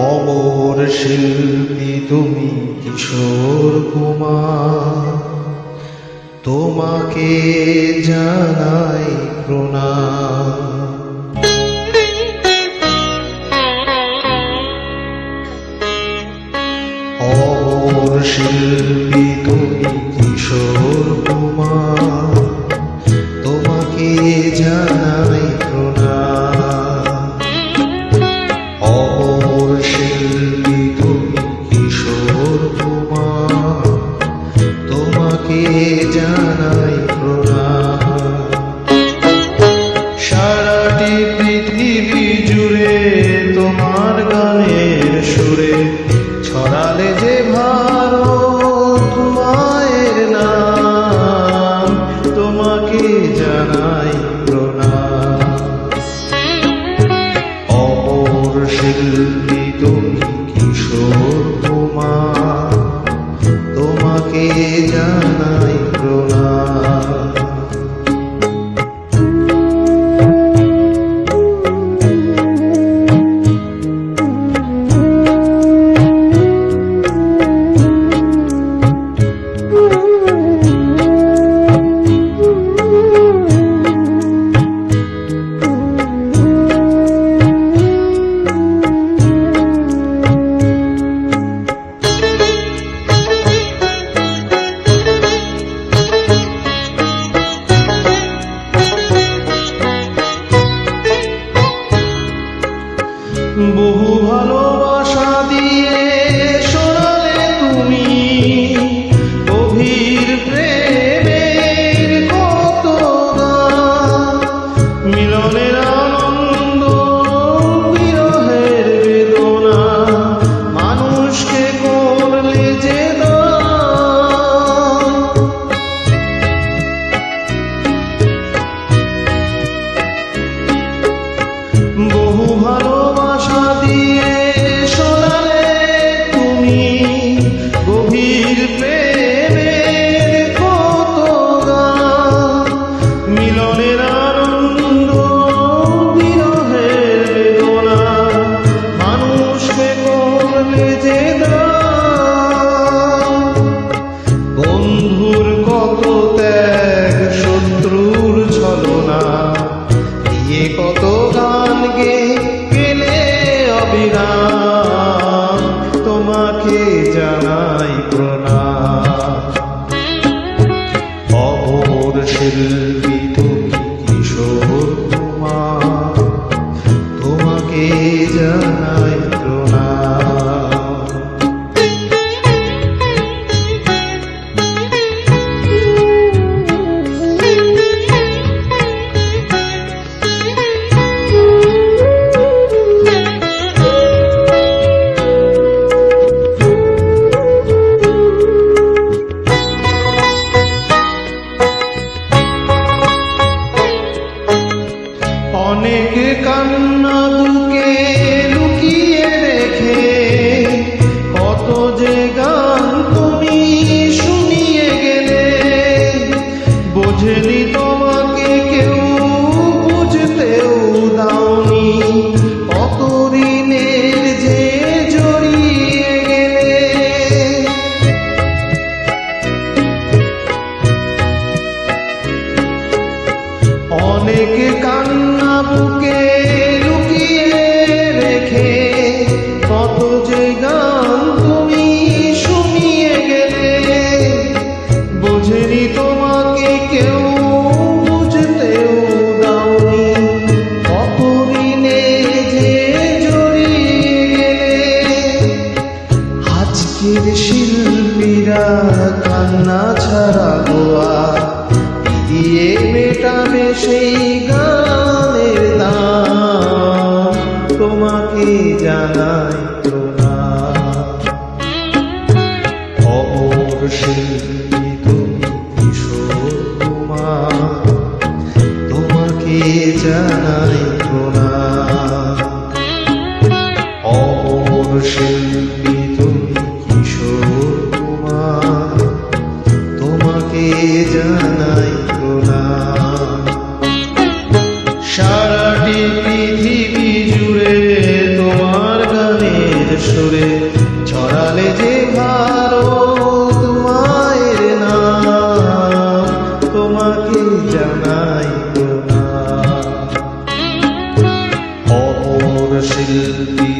অমর শিল্পী তুমি কিশোর কুমার, তোমাকে জানাই প্রণাম। অমর শিল্পী তুমি কিশোর কুমার, তোমাকে জানাই প্রণাম। অমর শিল্পী তুমি কিশোর কুমার, তোমাকে জানাই প্রণাম। সারাটি পৃথিবী জুড়ে তোমার গানের সুরে ছড়ালে যে ভারত মায়ের নাম, তোমাকে জানাই প্রণাম। অমর শিল্পী তুমি কিশোর কুমার, তোমাকে জানাই প্রণাম। বহু ভালোবাসা দিয়ে শোনালে তুমি গভীর প্রেমের কত গান। মিলনের আনন্দ বিরহের বেদনা, মানুষকে করলে যে দান। বহু ভালোবাসা দিয়ে শোনালে তুমি গভীর প্রেমের কত গান। মিলনের আনন্দ বিরহের বেদনা, মানুষকে করলে যে দান। বন্ধুর কত ত্যাগ, শত্রুর ছলনা দিয়ে কত গান গেলে অবিরাম, তোমাকে জানাই প্রণাম। অমর শিল্পী তুমি কিশোর কুমার, তোমাকে জানাই প্রণাম। অনেক কান্না বুকে লুকিয়ে রেখে কত যে গান তুমি শুনিয়ে গেলে। বোঝেনি তোমাকে কেউ, বুঝতেও দাওনি, কত ঋণের যে জড়িয়ে গেলে। অনেক কান্না বুকে লুকিয়ে রেখে কত যে গান তুমি শুনিয়ে গেলে। বোঝেনি তোমাকে কেউ, বুঝতেও দাওনি, কত ঋণে যে জড়িয়ে গেলে। আজকের শিল্পীরা কান্না ছাড়া গোয়া দিয়ে মেটাবে সেই গানের দাম, তোমাকে জানাই প্রণাম। অমর শিল্পী তুমি কিশোর কুমার, তোমাকে জানাই প্রণাম। অমর শিল্পী তুমি কিশোর কুমার, তোমাকে জানাই প্রণাম। সারাটি পৃথিবী জুড়ে তোমার গানের সুরে ছড়ালে যে ভারত মায়ের নাম, তোমাকে জানাই প্রণাম। অমর শিল্পী